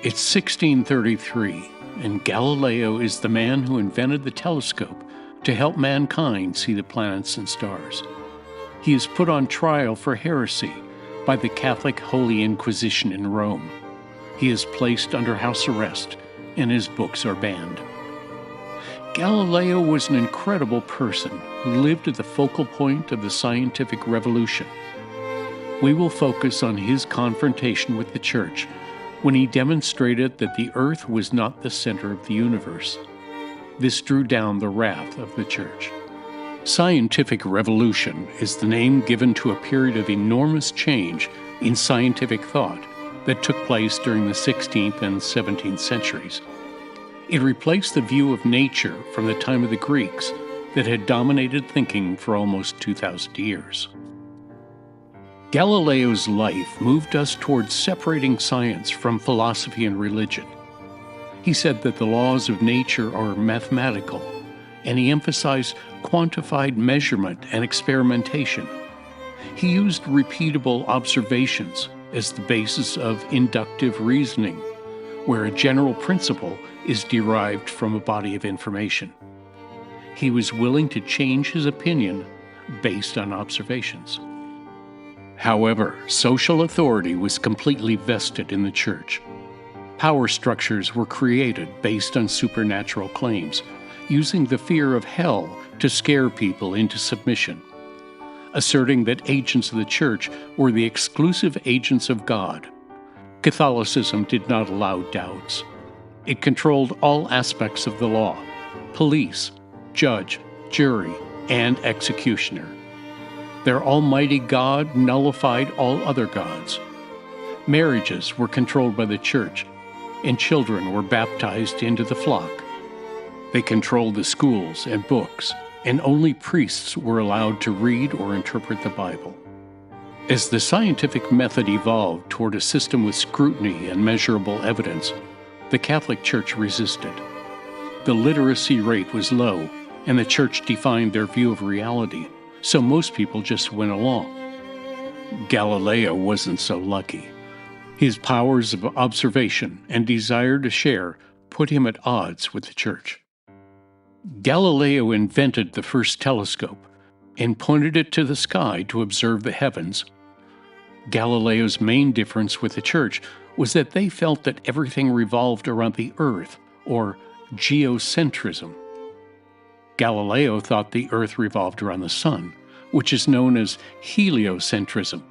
It's 1633, and Galileo is the man who invented the telescope to help mankind see the planets and stars. He is put on trial for heresy by the Catholic Holy Inquisition in Rome. He is placed under house arrest, and his books are banned. Galileo was an incredible person who lived at the focal point of the scientific revolution. We will focus on his confrontation with the Church when he demonstrated that the Earth was not the center of the universe. This drew down the wrath of the Church. Scientific revolution is the name given to a period of enormous change in scientific thought that took place during the 16th and 17th centuries. It replaced the view of nature from the time of the Greeks that had dominated thinking for almost 2,000 years. Galileo's life moved us towards separating science from philosophy and religion. He said that the laws of nature are mathematical, and he emphasized quantified measurement and experimentation. He used repeatable observations as the basis of inductive reasoning, where a general principle is derived from a body of information. He was willing to change his opinion based on observations. However, social authority was completely vested in the Church. Power structures were created based on supernatural claims, using the fear of hell to scare people into submission, asserting that agents of the Church were the exclusive agents of God. Catholicism did not allow doubts. It controlled all aspects of the law: police, judge, jury, and executioner. Their almighty God nullified all other gods. Marriages were controlled by the Church, and children were baptized into the flock. They controlled the schools and books, and only priests were allowed to read or interpret the Bible. As the scientific method evolved toward a system with scrutiny and measurable evidence, the Catholic Church resisted. The literacy rate was low, and the Church defined their view of reality, so most people just went along. Galileo wasn't so lucky. His powers of observation and desire to share put him at odds with the Church. Galileo invented the first telescope and pointed it to the sky to observe the heavens. Galileo's main difference with the Church was that they felt that everything revolved around the Earth, or geocentrism. Galileo thought the Earth revolved around the Sun, which is known as heliocentrism,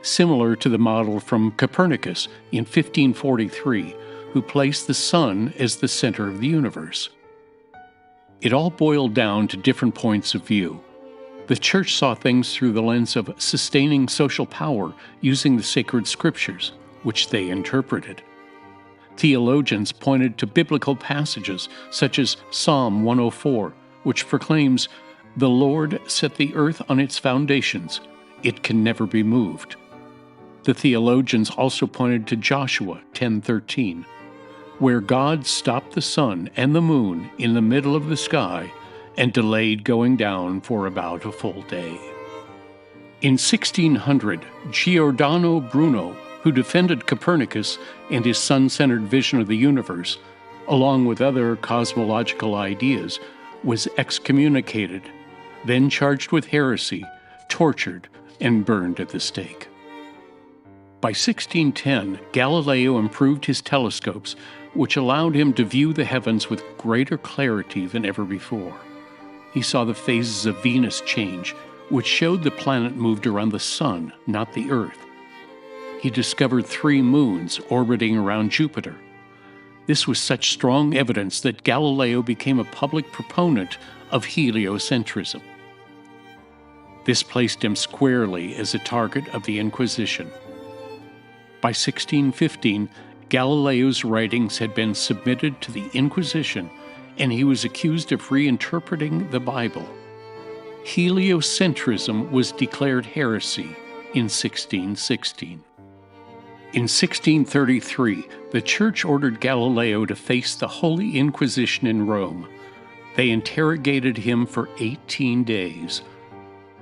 similar to the model from Copernicus in 1543, who placed the Sun as the center of the universe. It all boiled down to different points of view. The Church saw things through the lens of sustaining social power using the sacred scriptures, which they interpreted. Theologians pointed to biblical passages such as Psalm 104, which proclaims, "The Lord set the earth on its foundations. It can never be moved." The theologians also pointed to Joshua 10:13, where God stopped the sun and the moon in the middle of the sky and delayed going down for about a full day. In 1600, Giordano Bruno, who defended Copernicus and his sun-centered vision of the universe, along with other cosmological ideas, was excommunicated, then charged with heresy, tortured, and burned at the stake. By 1610, Galileo improved his telescopes, which allowed him to view the heavens with greater clarity than ever before. He saw the phases of Venus change, which showed the planet moved around the Sun, not the Earth. He discovered 3 moons orbiting around Jupiter. This was such strong evidence that Galileo became a public proponent of heliocentrism. This placed him squarely as a target of the Inquisition. By 1615, Galileo's writings had been submitted to the Inquisition, and he was accused of reinterpreting the Bible. Heliocentrism was declared heresy in 1616. In 1633, the Church ordered Galileo to face the Holy Inquisition in Rome. They interrogated him for 18 days.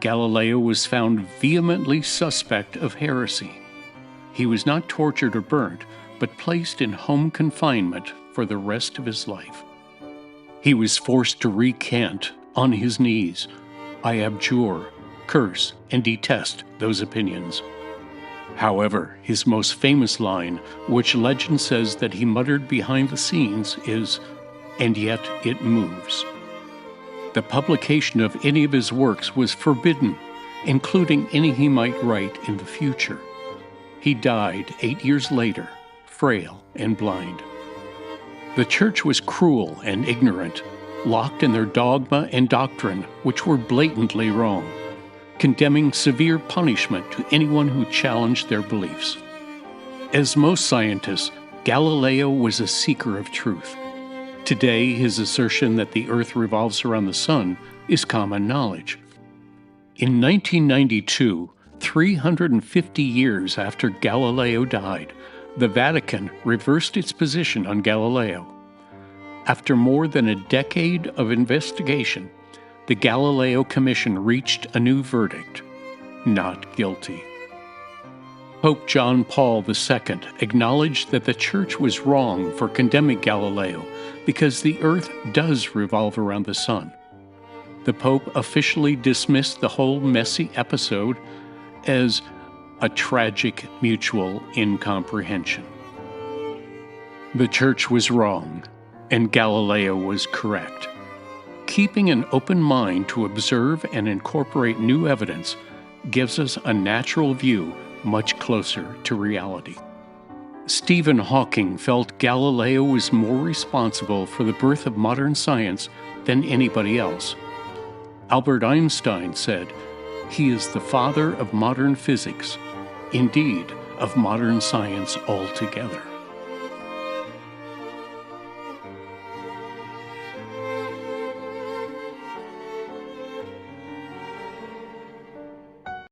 Galileo was found vehemently suspect of heresy. He was not tortured or burnt, but placed in home confinement for the rest of his life. He was forced to recant on his knees, "I abjure, curse, and detest those opinions." However, his most famous line, which legend says that he muttered behind the scenes, is, "And yet it moves." The publication of any of his works was forbidden, including any he might write in the future. He died 8 years later, frail and blind. The Church was cruel and ignorant, locked in their dogma and doctrine, which were blatantly wrong, condemning severe punishment to anyone who challenged their beliefs. As most scientists, Galileo was a seeker of truth. Today, his assertion that the Earth revolves around the Sun is common knowledge. In 1992, 350 years after Galileo died, the Vatican reversed its position on Galileo. After more than a decade of investigation, the Galileo Commission reached a new verdict: not guilty. Pope John Paul II acknowledged that the Church was wrong for condemning Galileo because the Earth does revolve around the Sun. The Pope officially dismissed the whole messy episode as a tragic mutual incomprehension. The Church was wrong, and Galileo was correct. Keeping an open mind to observe and incorporate new evidence gives us a natural view much closer to reality. Stephen Hawking felt Galileo was more responsible for the birth of modern science than anybody else. Albert Einstein said, "He is the father of modern physics, indeed, of modern science altogether."